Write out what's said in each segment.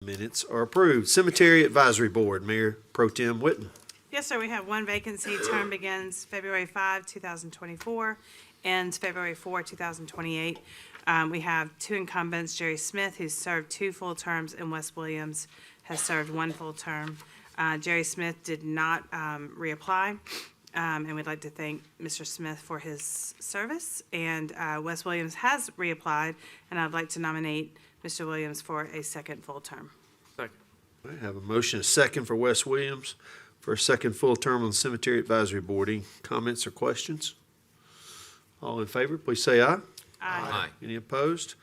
Minutes are approved. Cemetery Advisory Board, Mayor Pro Tem Witten. Yes, sir. We have one vacancy. Term begins February 5, 2024, ends February 4, 2028. We have two incumbents, Jerry Smith, who's served 2 full terms, and Wes Williams has served 1 full term. Jerry Smith did not reapply, and we'd like to thank Mr. Smith for his service. And Wes Williams has reapplied, and I'd like to nominate Mr. Williams for a second full term. Second. I have a motion, a second for Wes Williams for a second full term on the Cemetery Advisory Board. Any comments or questions? All in favor, please say aye. Aye. Any opposed?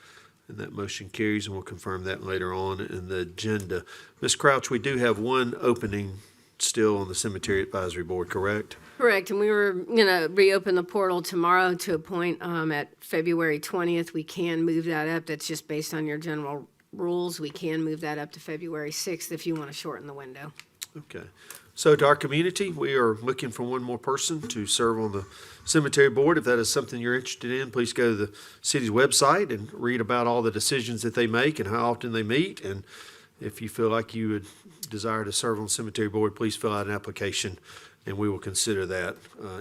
And that motion carries, and we'll confirm that later on in the agenda. Ms. Crouch, we do have one opening still on the Cemetery Advisory Board, correct? Correct, and we were going to reopen the portal tomorrow to appoint at February 20th. We can move that up. That's just based on your general rules. We can move that up to February 6th if you want to shorten the window. Okay. So to our community, we are looking for one more person to serve on the Cemetery Board. If that is something you're interested in, please go to the city's website and read about all the decisions that they make and how often they meet. And if you feel like you would desire to serve on the Cemetery Board, please fill out an application, and we will consider that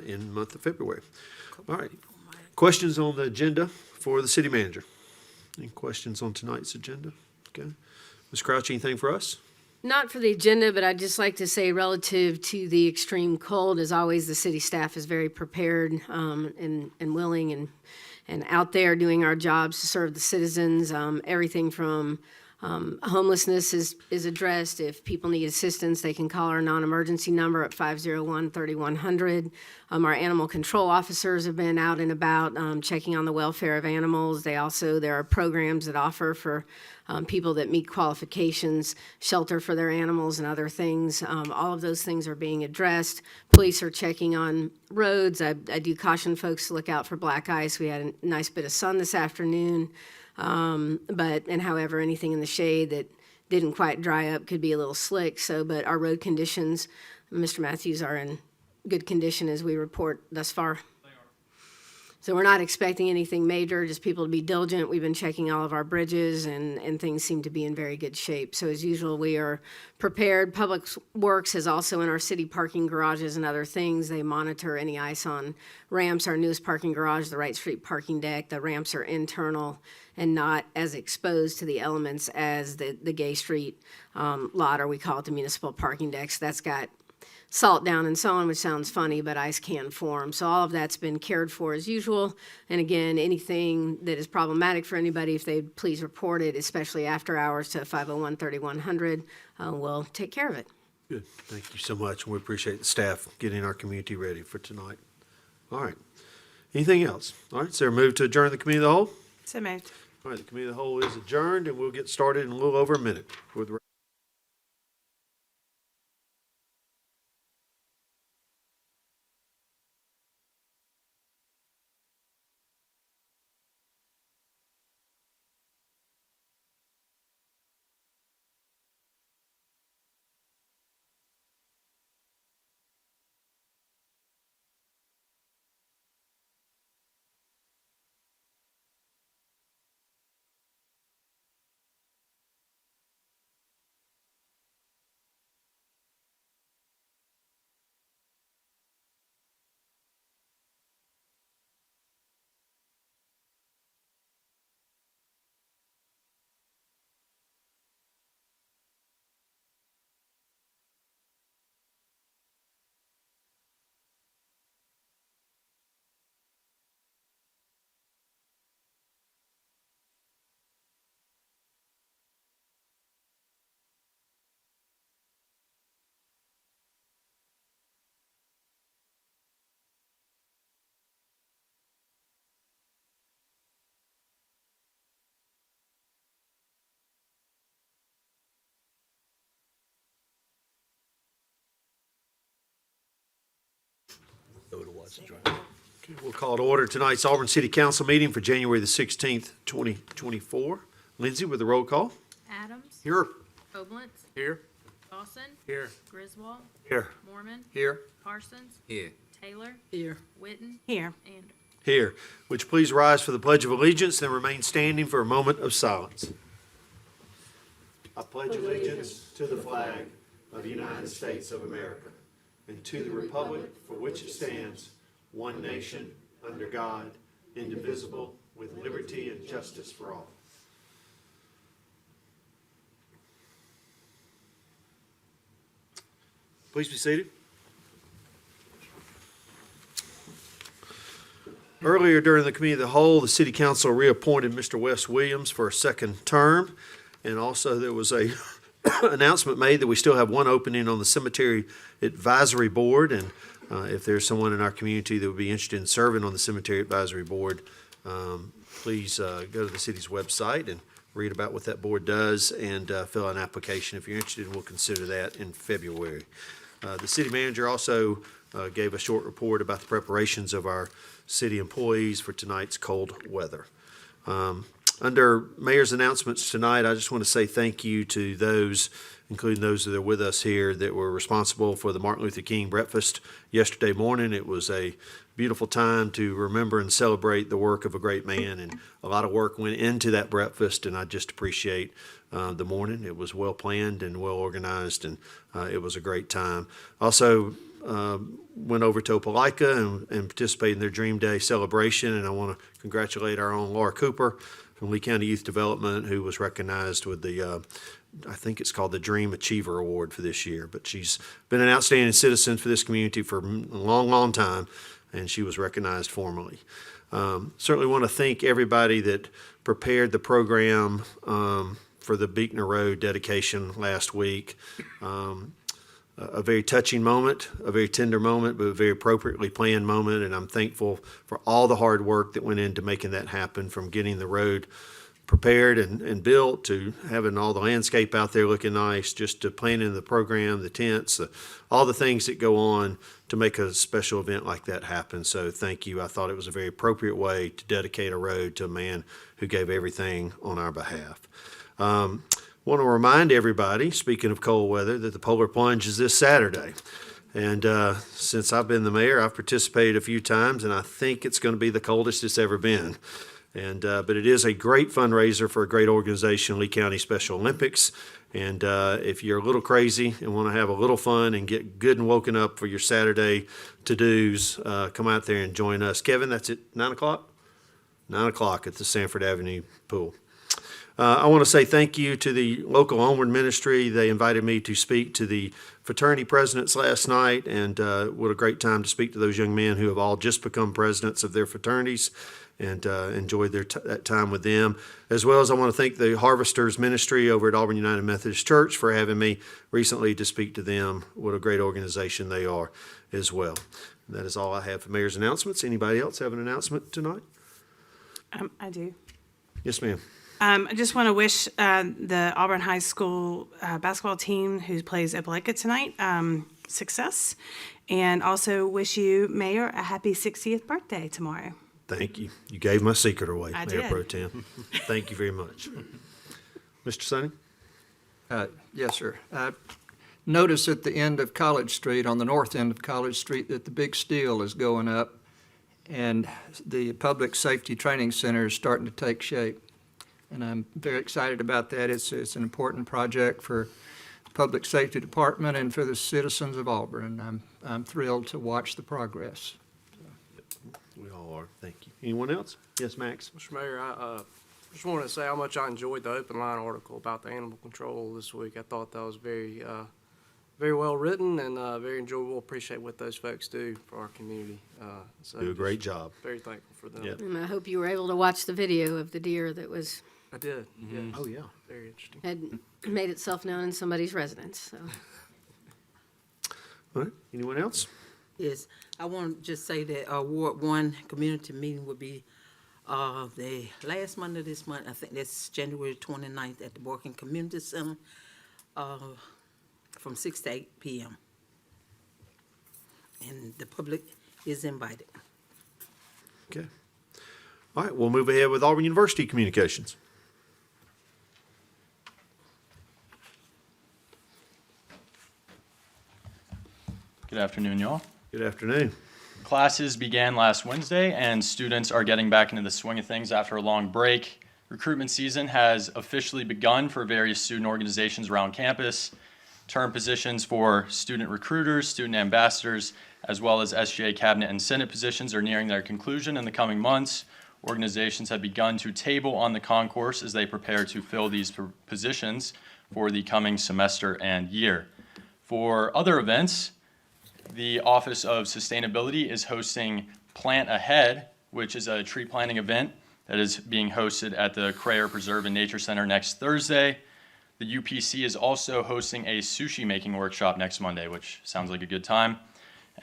in the month of February. All right. Questions on the agenda for the city manager? Any questions on tonight's agenda? Okay. Ms. Crouch, anything for us? Not for the agenda, but I'd just like to say relative to the extreme cold, as always, the city staff is very prepared and willing and out there doing our jobs to serve the citizens. Everything from homelessness is addressed. If people need assistance, they can call our non-emergency number at 501-3100. Our animal control officers have been out and about checking on the welfare of animals. There are programs that offer for people that meet qualifications, shelter for their animals and other things. All of those things are being addressed. Police are checking on roads. I do caution folks to look out for black ice. We had a nice bit of sun this afternoon. However, anything in the shade that didn't quite dry up could be a little slick. But our road conditions, Mr. Matthews, are in good condition as we report thus far. So we're not expecting anything major, just people to be diligent. We've been checking all of our bridges and things seem to be in very good shape. So as usual, we are prepared. Public Works is also in our city parking garages and other things. They monitor any ice on ramps. Our newest parking garage, the Wright Street parking deck, the ramps are internal and not as exposed to the elements as the Gay Street lot, or we call it the municipal parking decks. That's got salt down and so on, which sounds funny, but ice can form. So all of that's been cared for as usual. And again, anything that is problematic for anybody, if they'd please report it, especially after hours, to 501-3100. We'll take care of it. Good. Thank you so much. We appreciate the staff getting our community ready for tonight. All right. Anything else? All right. So move to adjourn the committee of the whole? So moved. All right. The committee of the whole is adjourned, and we'll get started in a little over a minute with Okay, we'll call to order tonight's Auburn City Council meeting for January the 16th, 2024. Lindsay with the roll call. Adams. Here. Oblentz. Here. Dawson. Here. Griswold. Here. Mormon. Here. Parsons. Here. Taylor. Here. Witten. Here. And Here. Would you please rise for the Pledge of Allegiance and remain standing for a moment of silence? I pledge allegiance to the flag of the United States of America and to the republic for which it stands, one nation, under God, indivisible, with liberty and justice for all. Please be seated. Earlier during the Committee of the Whole, the City Council reappointed Mr. Wes Williams for a second term. And also there was a announcement made that we still have one opening on the Cemetery Advisory Board. And if there's someone in our community that would be interested in serving on the Cemetery Advisory Board, please go to the city's website and read about what that board does and fill out an application if you're interested, and we'll consider that in February. The city manager also gave a short report about the preparations of our city employees for tonight's cold weather. Under mayor's announcements tonight, I just want to say thank you to those, including those that are with us here, that were responsible for the Martin Luther King breakfast yesterday morning. It was a beautiful time to remember and celebrate the work of a great man, and a lot of work went into that breakfast, and I just appreciate the morning. It was well planned and well organized, and it was a great time. Also, went over to Opelika and participated in their Dream Day celebration, and I want to congratulate our own Laura Cooper from Lee County Youth Development, who was recognized with the, I think it's called the Dream Achiever Award for this year. But she's been an outstanding citizen for this community for a long, long time, and she was recognized formally. Certainly want to thank everybody that prepared the program for the Beekner Road dedication last week. A very touching moment, a very tender moment, but a very appropriately planned moment, and I'm thankful for all the hard work that went into making that happen, from getting the road prepared and built to having all the landscape out there looking nice, just to planning the program, the tents, all the things that go on to make a special event like that happen. So thank you. I thought it was a very appropriate way to dedicate a road to a man who gave everything on our behalf. Want to remind everybody, speaking of cold weather, that the Polar Plunge is this Saturday. And since I've been the mayor, I've participated a few times, and I think it's going to be the coldest it's ever been. And but it is a great fundraiser for a great organization, Lee County Special Olympics. And if you're a little crazy and want to have a little fun and get good and woken up for your Saturday to-dos, come out there and join us. Kevin, that's at 9 o'clock? 9 o'clock at the Sanford Avenue Pool. I want to say thank you to the local Auburn ministry. They invited me to speak to the fraternity presidents last night, and what a great time to speak to those young men who have all just become presidents of their fraternities, and enjoyed that time with them. As well as I want to thank the Harvesters Ministry over at Auburn United Methodist Church for having me recently to speak to them. What a great organization they are as well. And that is all I have for mayor's announcements. Anybody else have an announcement tonight? I do. Yes, ma'am. I just want to wish the Auburn High School basketball team who plays Opelika tonight success, and also wish you, Mayor, a happy 60th birthday tomorrow. Thank you. You gave my secret away, I Mayor did. Pro Tem. Thank you very much. Mr. Sonny? Yes, sir. Notice at the end of College Street, on the north end of College Street, that the big steel is going up, and the Public Safety Training Center is starting to take shape. And I'm very excited about that. It's an important project for the Public Safety Department and for the citizens of Auburn. I'm thrilled to watch the progress. We all are. Thank you. Anyone else? Yes, Max? Mr. Mayor, I just want to say how much I enjoyed the open line article about the animal control this week. I thought that was very well written and very enjoyable. Appreciate what those folks do for our community. So Do a great job. Very thankful for them. Yep. And I hope you were able to watch the video of the deer that was, I did. Yes. Oh, yeah. Very interesting. had made itself known in somebody's residence, so. All right. Anyone else? Yes, I want to just say that Ward 1 community meeting will be the last Monday of this month. I think that's January 29th at the Borkin Community Center from 6 to 8 p.m. And the public is invited. Okay. All right. We'll move ahead with Auburn University communications. Good afternoon, y'all. Good afternoon. Classes began last Wednesday, and students are getting back into the swing of things after a long break. Recruitment season has officially begun for various student organizations around campus. Term positions for student recruiters, student ambassadors, as well as SGA cabinet and senate positions are nearing their conclusion in the coming months. Organizations have begun to table on the concourse as they prepare to fill these positions for the coming semester and year. For other events, the Office of Sustainability is hosting Plant Ahead, which is a tree planting event that is being hosted at the Crayer Preserve and Nature Center next Thursday. The UPC is also hosting a sushi making workshop next Monday, which sounds like a good time.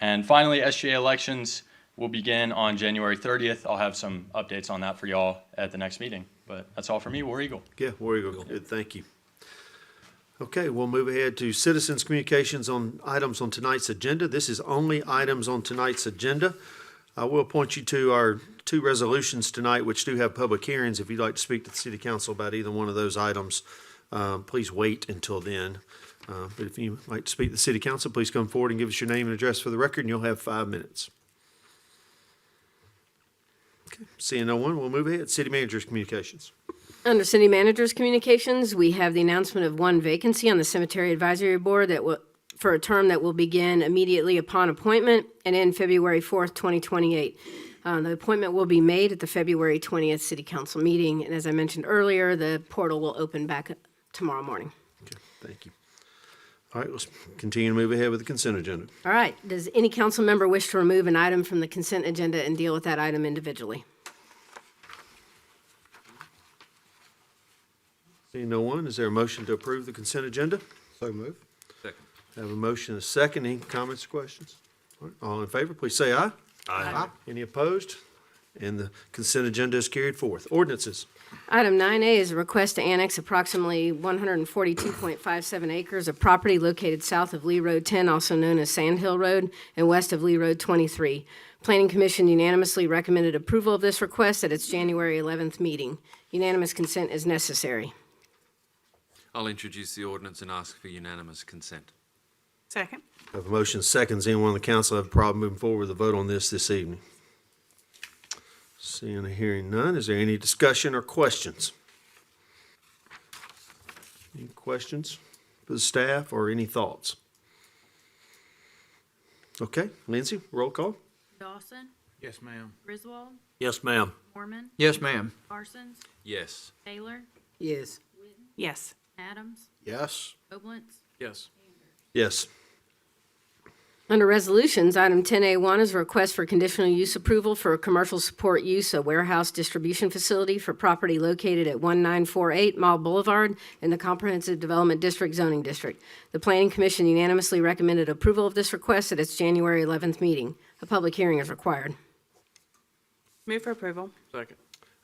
And finally, SGA elections will begin on January 30th. I'll have some updates on that for y'all at the next meeting. But that's all for me. War Eagle. Yeah, War Eagle, good, thank you. Okay, we'll move ahead to citizens' communications on items on tonight's agenda. This is only items on tonight's agenda. I will point you to our two resolutions tonight, which do have public hearings. If you'd like to speak to the city council about either one of those items, please wait until then. But if you'd like to speak to the city council, please come forward and give us your name and address for the record, and you'll have 5 minutes. Okay, seeing no one, we'll move ahead. City manager's communications. Under City Manager's Communications, we have the announcement of one vacancy on the Cemetery Advisory Board that will, for a term that will begin immediately upon appointment and end February 4th, 2028. The appointment will be made at the February 20th City Council meeting, and as I mentioned earlier, the portal will open back tomorrow morning. Okay, thank you. All right, let's continue to move ahead with the consent agenda. All right, does any council member wish to remove an item from the consent agenda and deal with that item individually? Seeing no one, is there a motion to approve the consent agenda? So move. Have a motion and a second. Any comments or questions? All right, all in favor, please say aye. Aye. Any opposed? And the consent agenda is carried forth. Ordinances. Item 9A is a request to annex approximately 142.57 acres of property located south of Lee Road 10, also known as Sand Hill Road, and west of Lee Road 23. Planning Commission unanimously recommended approval of this request at its January 11th meeting. Unanimous consent is necessary. I'll introduce the ordinance and ask for unanimous consent. Second. Have a motion and seconds. Anyone on the council have a problem moving forward with a vote on this evening? Seeing and hearing none, is there any discussion or questions? Any questions for the staff or any thoughts? Okay, Lindsay, roll call. Dawson, Yes, ma'am. Griswold, Yes, ma'am. Mormon, Yes, ma'am. Parsons, Yes. Taylor, Yes. Yes. Adams, Yes. Oblence, Yes. Yes. Under Resolutions, item 10A1 is a request for conditional use approval for a commercial support use, a warehouse distribution facility for property located at 1948 Mall Boulevard in the Comprehensive Development District zoning district. The Planning Commission unanimously recommended approval of this request at its January 11th meeting. A public hearing is required. Move for approval. Second.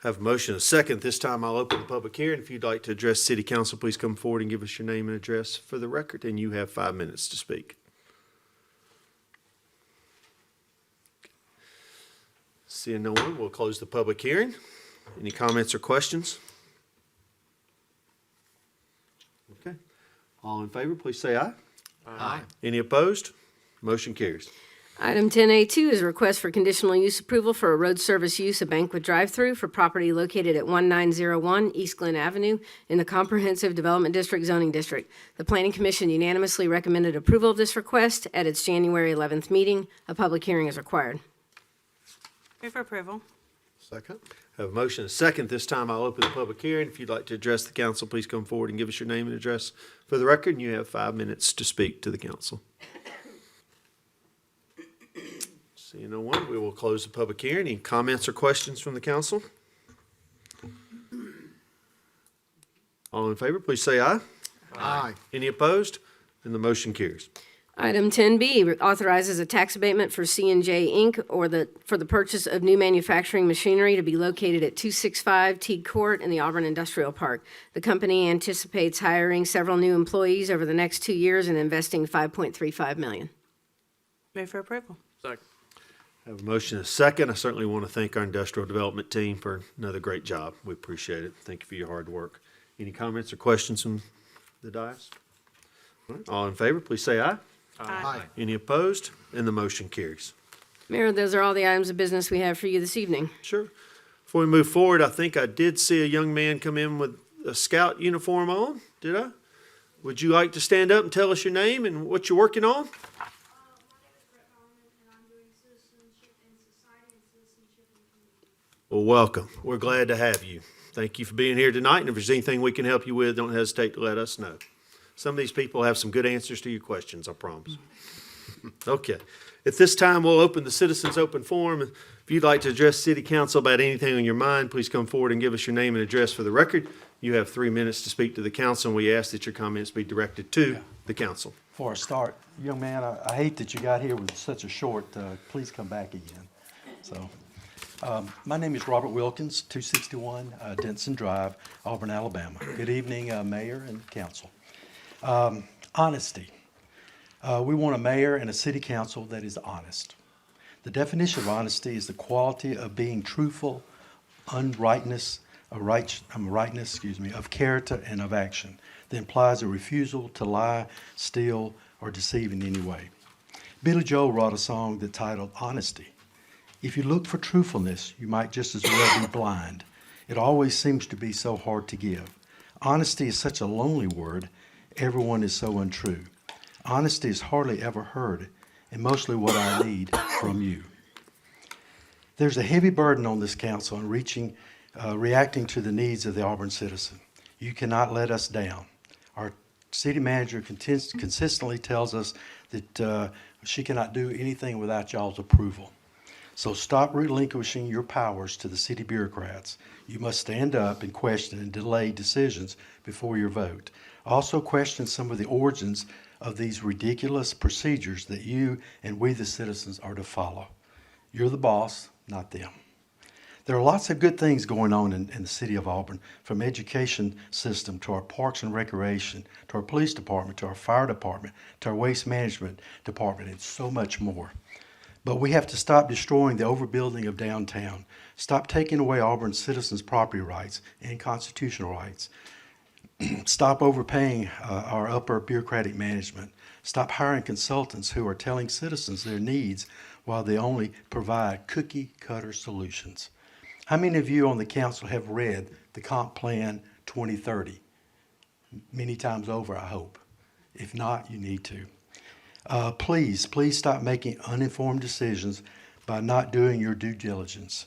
Have a motion and a second. This time I'll open the public hearing. If you'd like to address city council, please come forward and give us your name and address for the record, and you have 5 minutes to speak. Seeing no one, we'll close the public hearing. Any comments or questions? Okay. All in favor, please say aye. Aye. Any opposed? Motion carries. Item 10A2 is a request for conditional use approval for a road service use, a banquet drive-through for property located at 1901 East Glen Avenue in the Comprehensive Development District zoning district. The Planning Commission unanimously recommended approval of this request at its January 11th meeting. A public hearing is required. Move for approval. Second. Have a motion and a second. This time I'll open the public hearing. If you'd like to address the council, please come forward and give us your name and address for the record, and you have 5 minutes to speak to the council. Seeing no one, we will close the public hearing. Any comments or questions from the council? All in favor, please say aye. Aye. Any opposed? And the motion carries. Item 10B authorizes a tax abatement for C&J Inc. for the purchase of new manufacturing machinery to be located at 265 Teague Court in the Auburn Industrial Park. The company anticipates hiring several new employees over the next 2 years and investing $5.35 million. Move for approval. Second. Have a motion and a second. I certainly want to thank our industrial development team for another great job. We appreciate it. Thank you for your hard work. Any comments or questions from the dais? All right, all in favor, please say aye. Aye. Any opposed? And the motion carries. Mayor, those are all the items of business we have for you this evening. Sure. Before we move forward, I think I did see a young man come in with a scout uniform on. Did I? Would you like to stand up and tell us your name and what you're working on? My name is Brett Norman, and I'm doing citizenship and society and citizenship and community. Well, welcome. We're glad to have you. Thank you for being here tonight, and if there's anything we can help you with, don't hesitate to let us know. Some of these people have some good answers to your questions, I promise. Okay. At this time, we'll open the Citizens Open Forum. If you'd like to address City Council about anything on your mind, please come forward and give us your name and address for the record. You have 3 minutes to speak to the council, and we ask that your comments be directed to the council. For a start, young man, I hate that you got here with such a short, please come back again. So, my name is Robert Wilkins, 261 Denson Drive, Auburn, Alabama. Good evening, Mayor and Council. Honesty. We want a mayor and a city council that is honest. The definition of honesty is the quality of being truthful, rightness of character and of action that implies a refusal to lie, steal, or deceive in any way. Billy Joel wrote a song that titled Honesty. If you look for truthfulness, you might just as well be blind. It always seems to be so hard to give. Honesty is such a lonely word. Everyone is so untrue. Honesty is hardly ever heard, and mostly what I need from you. There's a heavy burden on this council in reacting to the needs of the Auburn citizen. You cannot let us down. Our city manager consistently tells us that she cannot do anything without y'all's approval. So stop relinquishing your powers to the city bureaucrats. You must stand up and question and delay decisions before your vote. Also question some of the origins of these ridiculous procedures that you and we the citizens are to follow. You're the boss, not them. There are lots of good things going on in the city of Auburn, from education system to our parks and recreation, to our police department, to our fire department, to our waste management department, and so much more. But we have to stop destroying the overbuilding of downtown. Stop taking away Auburn citizens' property rights and constitutional rights. Stop overpaying our upper bureaucratic management. Stop hiring consultants who are telling citizens their needs while they only provide cookie-cutter solutions. How many of you on the council have read the Comp Plan 2030? Many times over, I hope. If not, you need to. Please stop making uninformed decisions by not doing your due diligence.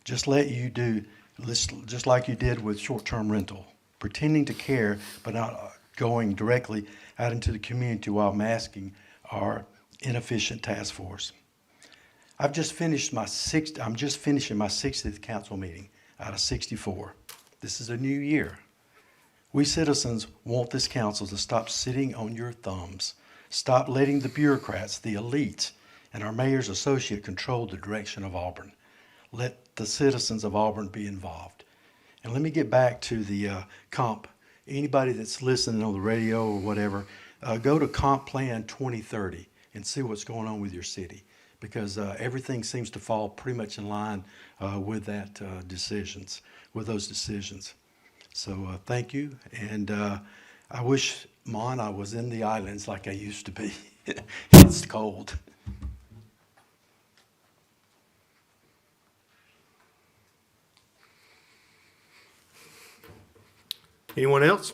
Just like you did with short-term rental, pretending to care but not going directly out into the community while masking our inefficient task force. I'm just finishing my 60th council meeting out of 64. This is a new year. We citizens want this council to stop sitting on your thumbs. Stop letting the bureaucrats, the elites, and our mayor's associate control the direction of Auburn. Let the citizens of Auburn be involved. And let me get back to the comp. Anybody that's listening on the radio or whatever, go to Comp Plan 2030 and see what's going on with your city, because everything seems to fall pretty much in line with those decisions. So thank you, and I wish, Mon, I was in the islands like I used to be. It's cold. Anyone else?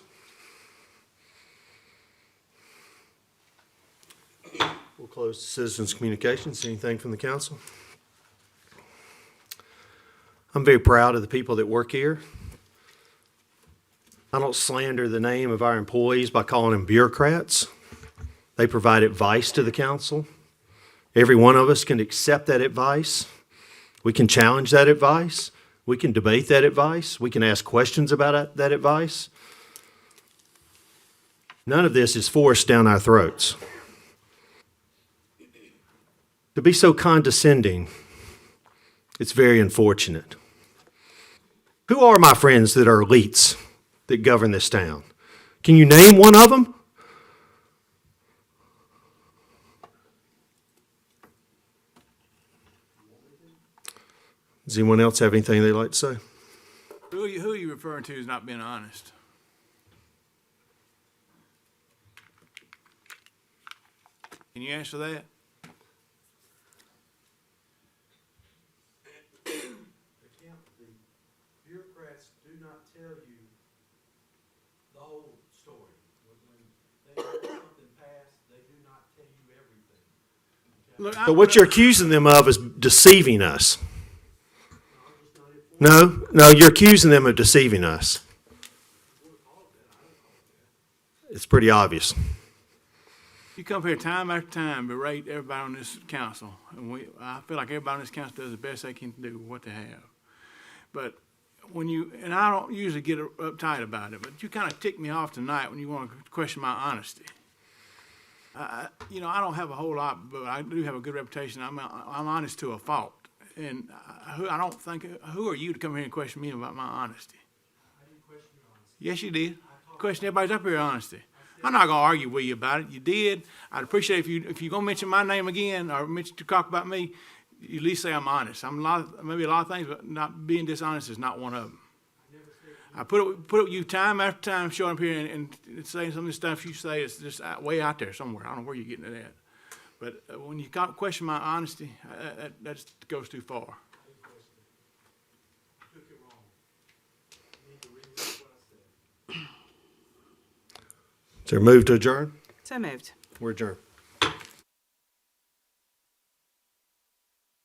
We'll close to citizens' communications. Anything from the council? I'm very proud of the people that work here. I don't slander the name of our employees by calling them bureaucrats. They provide advice to the council. Every one of us can accept that advice. We can challenge that advice. We can debate that advice. We can ask questions about that advice. None of this is forced down our throats. To be so condescending, it's very unfortunate. Who are my friends that are elites that govern this town? Can you name one of them? Does anyone else have anything they'd like to say? Who are you referring to as not being honest? Can you answer that? tell you the whole story. When they let something pass, they do not tell you everything. Look, But what you're accusing them of is deceiving us. No, you're accusing them of deceiving us. It's pretty obvious. You come here time after time, berate everybody on this council, and I feel like everybody on this council does the best they can do with what they have. But and I don't usually get uptight about it, but you kind of ticked me off tonight when you want to question my honesty. I don't have a whole lot, but I do have a good reputation. I'm honest to a fault, and I don't think, who are you to come here and question me about my honesty? I didn't question your honesty. Yes, you did. Question everybody's up here honesty. I'm not gonna argue with you about it. You did. I'd appreciate if you're gonna mention my name again or to talk about me, you at least say I'm honest. Maybe a lot of things, but not being dishonest is not one of them. I put up with you time after time, showing up here and saying some of the stuff you say is just way out there somewhere. I don't know where you're getting it at. But when you question my honesty, that goes too far. You took it wrong. You need to reread what I said. Is there a move to adjourn? So moved. We're adjourned.